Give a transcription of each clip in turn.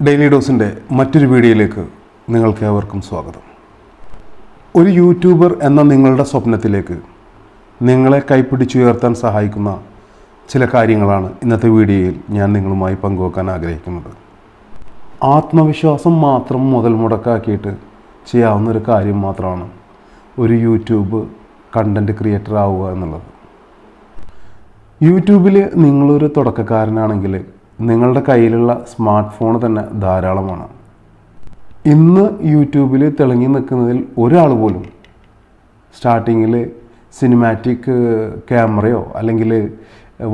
Daily ഡോസിൻ്റെ മറ്റൊരു വീഡിയോയിലേക്ക് നിങ്ങൾക്കേവർക്കും സ്വാഗതം. ഒരു യൂട്യൂബർ എന്ന നിങ്ങളുടെ സ്വപ്നത്തിലേക്ക് നിങ്ങളെ കൈപ്പിടിച്ചുയർത്താൻ സഹായിക്കുന്ന ചില കാര്യങ്ങളാണ് ഇന്നത്തെ വീഡിയോയിൽ ഞാൻ നിങ്ങളുമായി പങ്കുവെക്കാൻ ആഗ്രഹിക്കുന്നത്. ആത്മവിശ്വാസം മാത്രം മുതൽ മുടക്കാക്കിയിട്ട് ചെയ്യാവുന്നൊരു കാര്യം മാത്രമാണ് ഒരു യൂട്യൂബ് കണ്ടൻറ്റ് ക്രിയേറ്റർ ആവുക എന്നുള്ളത്. യൂട്യൂബിൽ നിങ്ങളൊരു തുടക്കക്കാരനാണെങ്കിൽ നിങ്ങളുടെ കയ്യിലുള്ള സ്മാർട്ട് ഫോൺ തന്നെ ധാരാളമാണ്. ഇന്ന് യൂട്യൂബിൽ തിളങ്ങി നിൽക്കുന്നതിൽ ഒരാൾ പോലും സ്റ്റാർട്ടിങ്ങിൽ സിനിമാറ്റിക് ക്യാമറയോ അല്ലെങ്കിൽ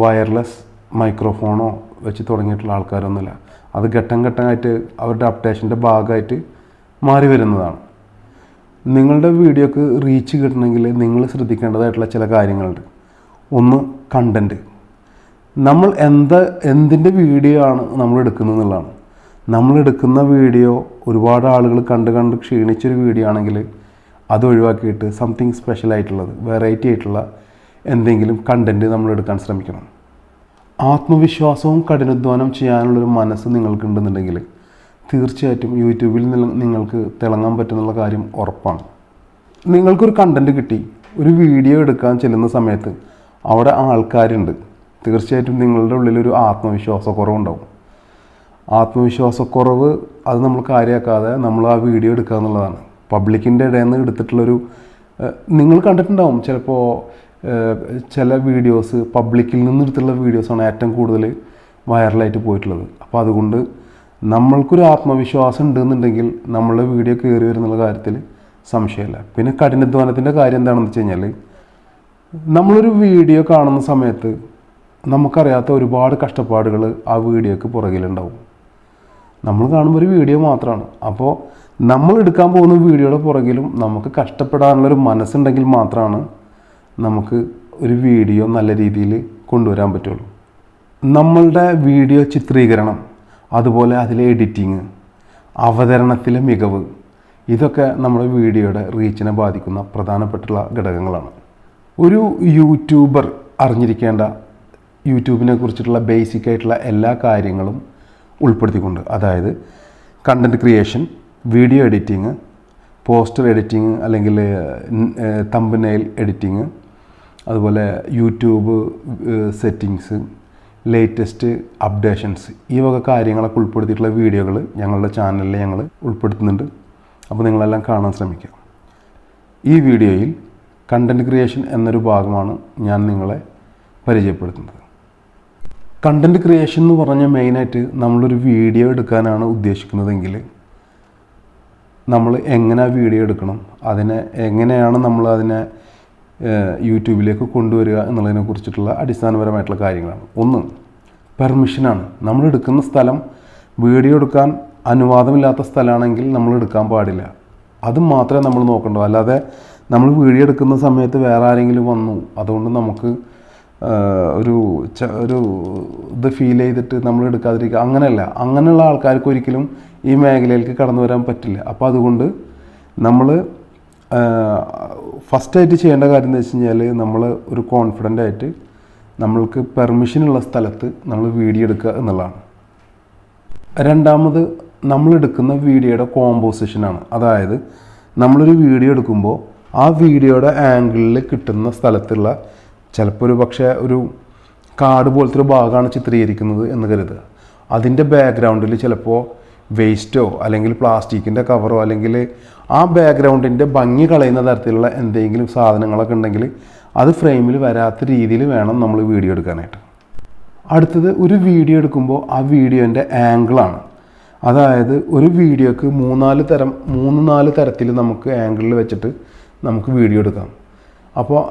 വയർലെസ് മൈക്രോഫോണോ വെച്ച് തുടങ്ങിയിട്ടുള്ള ആൾക്കാരൊന്നുമില്ല. അത് ഘട്ടം ഘട്ടമായിട്ട് അവരുടെ അപ്ഡേഷൻ്റെ ഭാഗമായിട്ട് മാറി വരുന്നതാണ്. നിങ്ങളുടെ വീഡിയോക്ക് റീച്ച് കിട്ടണമെങ്കിൽ നിങ്ങൾ ശ്രദ്ധിക്കേണ്ടതായിട്ടുള്ള ചില കാര്യങ്ങളുണ്ട്. ഒന്ന്, കണ്ടൻറ്റ്. നമ്മൾ എന്തിൻ്റെ വീഡിയോ ആണ് നമ്മൾ എടുക്കുന്നത് എന്നുള്ളതാണ്. നമ്മളെടുക്കുന്ന വീഡിയോ ഒരുപാട് ആളുകൾ കണ്ട് ക്ഷീണിച്ചൊരു വീഡിയോ ആണെങ്കിൽ അത് ഒഴിവാക്കിയിട്ട് സംതിങ് സ്പെഷ്യലായിട്ടുള്ളത്, വെറൈറ്റി ആയിട്ടുള്ള എന്തെങ്കിലും കണ്ടൻറ്റ് നമ്മൾ എടുക്കാൻ ശ്രമിക്കണം. ആത്മവിശ്വാസവും കഠിനാധ്വാനം ചെയ്യാനുള്ളൊരു മനസ്സ് നിങ്ങൾക്കുണ്ടെന്നുണ്ടെങ്കിൽ തീർച്ചയായിട്ടും യൂട്യൂബിൽ നിങ്ങൾക്ക് തിളങ്ങാൻ പറ്റുന്നുള്ള കാര്യം ഉറപ്പാണ്. നിങ്ങൾക്കൊരു കണ്ടൻറ്റ് കിട്ടി, ഒരു വീഡിയോ എടുക്കാൻ ചെല്ലുന്ന സമയത്ത് അവിടെ ആൾക്കാരുണ്ട്, തീർച്ചയായിട്ടും നിങ്ങളുടെ ഉള്ളിലൊരു ആത്മവിശ്വാസക്കുറവുണ്ടാവും. ആത്മവിശ്വാസക്കുറവ് അത് നമ്മൾ കാര്യമാക്കാതെ നമ്മൾ ആ വീഡിയോ എടുക്കുക എന്നുള്ളതാണ്. പബ്ലിക്കിൻ്റെ ഇടയിൽ നിന്ന് എടുത്തിട്ടുള്ളൊരു, നിങ്ങൾ കണ്ടിട്ടുണ്ടാവും ചിലപ്പോൾ ചില വീഡിയോസ് പബ്ലിക്കിൽ നിന്ന് എടുത്തുള്ള വീഡിയോസാണ് ഏറ്റവും കൂടുതൽ വൈറലായിട്ട് പോയിട്ടുള്ളത്. അപ്പോൾ അതുകൊണ്ട് നമ്മൾക്കൊരു ആത്മവിശ്വാസം ഉണ്ടെന്നുണ്ടെങ്കിൽ നമ്മളുടെ വീഡിയോ കയറി വരുന്നുള്ള കാര്യത്തിൽ സംശയമില്ല. പിന്നെ കഠിനാധ്വാനത്തിൻ്റെ കാര്യം എന്താണെന്ന് വെച്ച് കഴിഞ്ഞാൽ, നമ്മളൊരു വീഡിയോ കാണുന്ന സമയത്ത് നമുക്കറിയാത്ത ഒരുപാട് കഷ്ടപ്പാടുകൾ ആ വീഡിയോക്ക് പുറകിലുണ്ടാവും. നമ്മൾ കാണുമ്പോൾ ഒരു വീഡിയോ മാത്രമാണ്. അപ്പോൾ നമ്മൾ എടുക്കാൻ പോകുന്ന വീഡിയോയുടെ പുറകിലും നമുക്ക് കഷ്ടപ്പെടാനുള്ളൊരു മനസ്സുണ്ടെങ്കിൽ മാത്രമാണ് നമുക്ക് ഒരു വീഡിയോ നല്ല രീതിയിൽ കൊണ്ടുവരാൻ പറ്റുള്ളൂ. നമ്മളുടെ വീഡിയോ ചിത്രീകരണം, അതുപോലെ അതിലെ എഡിറ്റിങ്, അവതരണത്തിലെ മികവ്, ഇതൊക്കെ നമ്മുടെ വീഡിയോയുടെ റീച്ചിനെ ബാധിക്കുന്ന പ്രധാനപ്പെട്ടുള്ള ഘടകങ്ങളാണ്. ഒരു യൂട്യൂബർ അറിഞ്ഞിരിക്കേണ്ട യൂട്യൂബിനെ കുറിച്ചിട്ടുള്ള ബേസിക് ആയിട്ടുള്ള എല്ലാ കാര്യങ്ങളും ഉൾപ്പെടുത്തിക്കൊണ്ട്, അതായത് content creation, video editing, poster editing അല്ലെങ്കിൽ തംബ്നെയിൽ എഡിറ്റിങ്, അതുപോലെ യൂട്യൂബ് സെറ്റിങ്സ്, ലേറ്റസ്റ്റ് അപ്ഡേഷൻസ്, ഈ വക കാര്യങ്ങളൊക്കെ ഉൾപ്പെടുത്തിയിട്ടുള്ള വീഡിയോകൾ ഞങ്ങളുടെ ചാനലിൽ ഞങ്ങൾ ഉൾപ്പെടുത്തുന്നുണ്ട്. അപ്പോൾ നിങ്ങളെല്ലാം കാണാൻ ശ്രമിക്കുക. ഈ വീഡിയോയിൽ കണ്ടൻറ്റ് ക്രിയേഷൻ എന്നൊരു ഭാഗമാണ് ഞാൻ നിങ്ങളെ പരിചയപ്പെടുത്തുന്നത്. കണ്ടൻറ്റ് ക്രിയേഷൻ എന്ന് പറഞ്ഞാൽ മെയിനായിട്ട് നമ്മളൊരു വീഡിയോ എടുക്കാനാണ് ഉദ്ദേശിക്കുന്നതെങ്കിൽ നമ്മൾ എങ്ങനെ ആ വീഡിയോ എടുക്കണം, എങ്ങനെയാണ് നമ്മളതിനെ യൂട്യൂബിലേക്ക് കൊണ്ടുവരിക എന്നുള്ളതിനെ കുറിച്ചിട്ടുള്ള അടിസ്ഥാനപരമായിട്ടുള്ള കാര്യങ്ങളാണ്. ഒന്ന്, പെർമിഷനാണ്. നമ്മളെടുക്കുന്ന സ്ഥലം വീഡിയോ എടുക്കാൻ അനുവാദമില്ലാത്ത സ്ഥലമാണെങ്കിൽ നമ്മൾ എടുക്കാൻ പാടില്ല. അത് മാത്രമേ നമ്മൾ നോക്കണ്ടൂ. അല്ലാതെ നമ്മൾ വീഡിയോ എടുക്കുന്ന സമയത്ത് വേറെ ആരെങ്കിലും വന്നു അതുകൊണ്ട് നമുക്ക് ഒരു ഇത് ഫീൽ ചെയ്തിട്ട് നമ്മൾ എടുക്കാതിരിക്കുക, അങ്ങനെയല്ല. അങ്ങനെയുള്ള ആൾക്കാർക്ക് ഒരിക്കലും ഈ മേഖലയിലേക്ക് കടന്നു വരാൻ പറ്റില്ല. അപ്പോൾ അതുകൊണ്ട് നമ്മൾ ഫസ്റ്റായിട്ട് ചെയ്യേണ്ട കാര്യം എന്ന് വെച്ച് കഴിഞ്ഞാൽ, നമ്മൾ ഒരു കോൺഫിഡൻ്റ് ആയിട്ട് നമ്മൾക്ക് പെർമിഷനുള്ള സ്ഥലത്ത് നമ്മൾ വീഡിയോ എടുക്കുക എന്നുള്ളതാണ്. രണ്ടാമത്, നമ്മളെടുക്കുന്ന വീഡിയോയുടെ കോമ്പോസിഷനാണ്. അതായത് നമ്മളൊരു വീഡിയോ എടുക്കുമ്പോൾ ആ വീഡിയോയുടെ ആംഗിളിൽ കിട്ടുന്ന സ്ഥലത്തുള്ള, ചിലപ്പോൾ ഒരു കാട് പോലത്തെ ഒരു ഭാഗമാണ് ചിത്രീകരിക്കുന്നത് എന്ന് കരുതുക. അതിൻ്റെ ബാക്ക്ഗ്രൗണ്ടിൽ ചിലപ്പോൾ വേസ്റ്റോ അല്ലെങ്കിൽ പ്ലാസ്റ്റിക്കിൻ്റെ കവറോ അല്ലെങ്കിൽ ആ ബാക്ക്ഗ്രൗണ്ടിൻ്റെ ഭംഗി കളയുന്ന തരത്തിലുള്ള എന്തെങ്കിലും സാധനങ്ങളൊക്കെ ഉണ്ടെങ്കിൽ അത് ഫ്രെയിമിൽ വരാത്ത രീതിയിൽ വേണം നമ്മൾ വീഡിയോ എടുക്കാനായിട്ട്. അടുത്തത്, ഒരു വീഡിയോ എടുക്കുമ്പോൾ ആ വീഡിയോൻ്റെ ആംഗിളാണ്. അതായത് ഒരു വീഡിയോക്ക് മൂന്ന് നാല് തരത്തിൽ നമുക്ക് ആംഗിളിൽ വെച്ചിട്ട് നമുക്ക് വീഡിയോ എടുക്കാം. അപ്പോൾ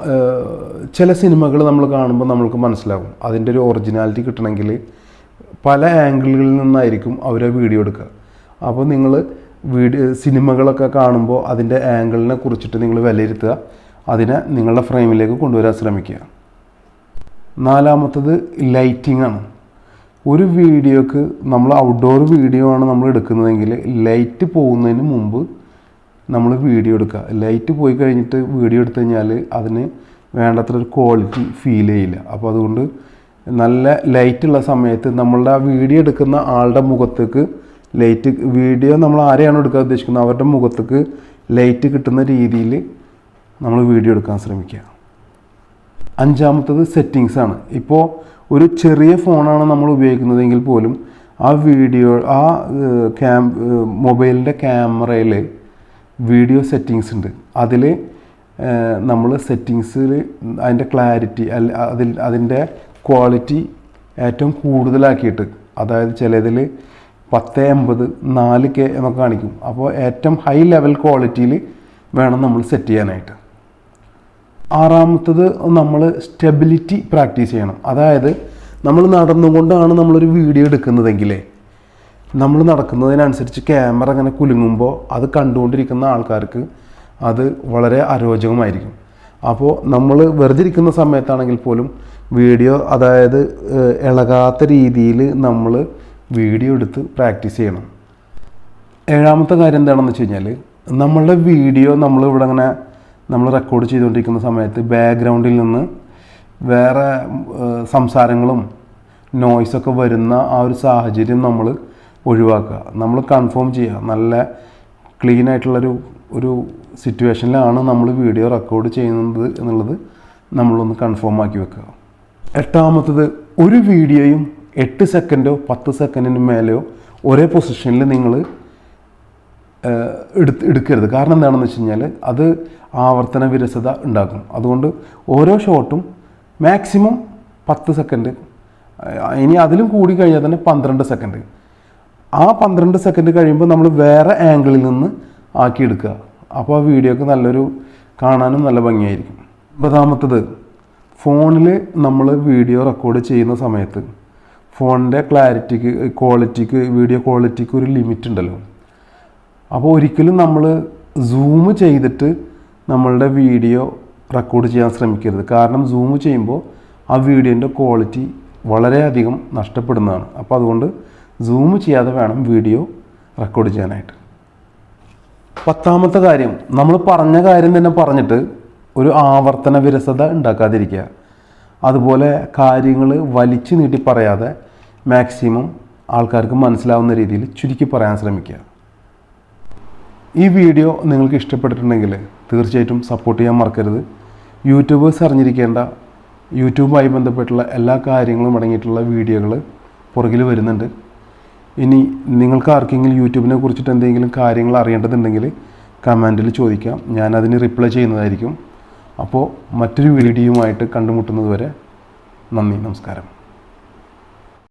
ചില സിനിമകൾ നമ്മൾ കാണുമ്പോൾ നമ്മൾക്ക് മനസ്സിലാകും അതിൻ്റെ ഒരു ഒറിജിനാലിറ്റി കിട്ടണമെങ്കിൽ പല ആംഗിളുകളിൽ നിന്നായിരിക്കും അവർ വീഡിയോ എടുക്കുക. അപ്പോൾ നിങ്ങൾ സിനിമകളൊക്കെ കാണുമ്പോൾ അതിൻ്റെ ആംഗിളിനെ കുറിച്ചിട്ട് നിങ്ങൾ വിലയിരുത്തുക, അതിനെ നിങ്ങളുടെ ഫ്രെയിമിലേക്ക് കൊണ്ടുവരാൻ ശ്രമിക്കുക. നാലാമത്തത്, ലൈറ്റിംഗ് ആണ്. ഒരു വീഡിയോക്ക് നമ്മൾ ഔട്ട്ഡോർ വീഡിയോ ആണ് നമ്മൾ എടുക്കുന്നതെങ്കിൽ ലൈറ്റ് പോകുന്നതിന് മുമ്പ് നമ്മൾ വീഡിയോ എടുക്കുക. ലൈറ്റ് പോയി കഴിഞ്ഞിട്ട് വീഡിയോ എടുത്തു കഴിഞ്ഞാൽ അതിന് വേണ്ടത്ര ഒരു ക്വാളിറ്റി ഫീൽ ചെയ്യില്ല. അപ്പോൾ അതുകൊണ്ട് നല്ല ലൈറ്റുള്ള സമയത്ത് നമ്മളുടെ ആ വീഡിയോ എടുക്കുന്ന ആളുടെ മുഖത്തേക്ക് ലൈറ്റ് വീഡിയോ നമ്മൾ ആരെയാണോ എടുക്കാൻ ഉദ്ദേശിക്കുന്നത് അവരുടെ മുഖത്തേക്ക് ലൈറ്റ് കിട്ടുന്ന രീതിയിൽ നമ്മൾ വീഡിയോ എടുക്കാൻ ശ്രമിക്കുക. അഞ്ചാമത്തത് സെറ്റിങ്സ് ആണ്. ഇപ്പോൾ ഒരു ചെറിയ ഫോണാണ് നമ്മൾ ഉപയോഗിക്കുന്നതെങ്കിൽ പോലും ആ വീഡിയോ മൊബൈലിൻ്റെ ക്യാമറയിൽ വീഡിയോ സെറ്റിങ്സ് ഉണ്ട്. അതിൽ നമ്മൾ സെറ്റിങ്സിൽ അതിൻ്റെ ക്ലാരിറ്റി അതിൻ്റെ ക്വാളിറ്റി ഏറ്റവും കൂടുതലാക്കിയിട്ട്, അതായത് ചിലതിൽ 1080 4K എന്നൊക്കെ കാണിക്കും. അപ്പോൾ ഏറ്റവും ഹൈ ലെവൽ ക്വാളിറ്റിയിൽ വേണം നമ്മൾ സെറ്റ് ചെയ്യാനായിട്ട്. ആറാമത്തത് നമ്മൾ സ്റ്റെബിലിറ്റി പ്രാക്ടീസ് ചെയ്യണം. അതായത് നമ്മൾ നടന്നുകൊണ്ടാണ് നമ്മളൊരു വീഡിയോ എടുക്കുന്നതെങ്കിലേ നമ്മൾ നടക്കുന്നതിനനുസരിച്ച് ക്യാമറ അങ്ങനെ കുലുങ്ങുമ്പോൾ അത് കണ്ടുകൊണ്ടിരിക്കുന്ന ആൾക്കാർക്ക് അത് വളരെ അരോചകമായിരിക്കും. അപ്പോൾ നമ്മൾ വെറുതെ ഇരിക്കുന്ന സമയത്താണെങ്കിൽ പോലും വീഡിയോ അതായത് ഇളകാത്ത രീതിയിൽ നമ്മൾ വീഡിയോ എടുത്ത് പ്രാക്ടീസ് ചെയ്യണം. ഏഴാമത്തെ കാര്യം എന്താണെന്ന് വെച്ച് കഴിഞ്ഞാൽ നമ്മളുടെ വീഡിയോ നമ്മളിവിടെ അങ്ങനെ നമ്മൾ റെക്കോർഡ് ചെയ്തുകൊണ്ടിരിക്കുന്ന സമയത്ത് ബാക്ക്ഗ്രൗണ്ടിൽ നിന്ന് വേറെ സംസാരങ്ങളും നോയ്സൊക്കെ വരുന്ന ആ ഒരു സാഹചര്യം നമ്മൾ ഒഴിവാക്കുക. നമ്മൾ കൺഫേം ചെയ്യുക നല്ല ക്ലീൻ ആയിട്ടുള്ളൊരു സിറ്റുവേഷനിലാണ് നമ്മൾ വീഡിയോ റെക്കോർഡ് ചെയ്യുന്നത് എന്നുള്ളത് നമ്മളൊന്ന് കൺഫേം ആക്കി വെക്കുക. എട്ടാമത്തത് ഒരു വീഡിയോയും 8 സെക്കൻഡോ 10 സെക്കൻഡിന് മേലെയോ ഒരേ പൊസിഷനിൽ നിങ്ങൾ എടുക്കരുത്. കാരണം എന്താണെന്ന് വെച്ച് കഴിഞ്ഞാൽ അത് ആവർത്തന വിരസത ഉണ്ടാക്കും. അതുകൊണ്ട് ഓരോ ഷോട്ടും മാക്സിമം 10 സെക്കൻഡ്, ഇനി അതിലും കൂടി കഴിഞ്ഞാൽ തന്നെ 12 സെക്കൻഡ്. ആ 12 സെക്കൻഡ് കഴിയുമ്പോൾ നമ്മൾ വേറെ ആംഗിളിൽ നിന്ന് ആക്കിയെടുക്കുക. അപ്പോൾ ആ വീഡിയോക്ക് നല്ലൊരു കാണാനും നല്ല ഭംഗിയായിരിക്കും. 10ാമത്തത് ഫോണിൽ നമ്മൾ വീഡിയോ റെക്കോർഡ് ചെയ്യുന്ന സമയത്ത് ഫോണിൻ്റെ ക്വാളിറ്റിക്ക് വീഡിയോ ക്വാളിറ്റിക്ക് ഒരു ലിമിറ്റ് ഉണ്ടല്ലോ. അപ്പോൾ ഒരിക്കലും നമ്മൾ സൂം ചെയ്തിട്ട് നമ്മളുടെ വീഡിയോ റെക്കോർഡ് ചെയ്യാൻ ശ്രമിക്കരുത്. കാരണം സൂം ചെയ്യുമ്പോൾ ആ വീഡിയോൻ്റെ ക്വാളിറ്റി വളരെയധികം നഷ്ടപ്പെടുന്നതാണ്. അപ്പോൾ അതുകൊണ്ട് സൂം ചെയ്യാതെ വേണം വീഡിയോ റെക്കോർഡ് ചെയ്യാനായിട്ട്. 10ാമത്തെ കാര്യം, നമ്മൾ പറഞ്ഞ കാര്യം തന്നെ പറഞ്ഞിട്ട് ഒരു ആവർത്തന വിരസത ഉണ്ടാക്കാതിരിക്കുക. അതുപോലെ കാര്യങ്ങൾ വലിച്ചു നീട്ടി പറയാതെ മാക്സിമം ആൾക്കാർക്ക് മനസ്സിലാവുന്ന രീതിയിൽ ചുരുക്കി പറയാൻ ശ്രമിക്കുക. ഈ വീഡിയോ നിങ്ങൾക്ക് ഇഷ്ടപ്പെട്ടിട്ടുണ്ടെങ്കിൽ തീർച്ചയായിട്ടും സപ്പോർട്ട് ചെയ്യാൻ മറക്കരുത്. യൂട്യൂബേഴ്സ് അറിഞ്ഞിരിക്കേണ്ട യൂട്യൂബുമായി ബന്ധപ്പെട്ടുള്ള എല്ലാ കാര്യങ്ങളും അടങ്ങിയിട്ടുള്ള വീഡിയോകൾ പുറകിൽ വരുന്നുണ്ട്. ഇനി നിങ്ങൾക്ക് ആർക്കെങ്കിലും യൂട്യൂബിനെ കുറിച്ചിട്ട് എന്തെങ്കിലും കാര്യങ്ങൾ അറിയേണ്ടതുണ്ടെങ്കിൽ കമൻറ്റിൽ ചോദിക്കാം, ഞാനതിന് റിപ്ലൈ ചെയ്യുന്നതായിരിക്കും. അപ്പോൾ മറ്റൊരു വീഡിയോയുമായിട്ട് കണ്ടുമുട്ടുന്നത് വരെ നന്ദി, നമസ്കാരം.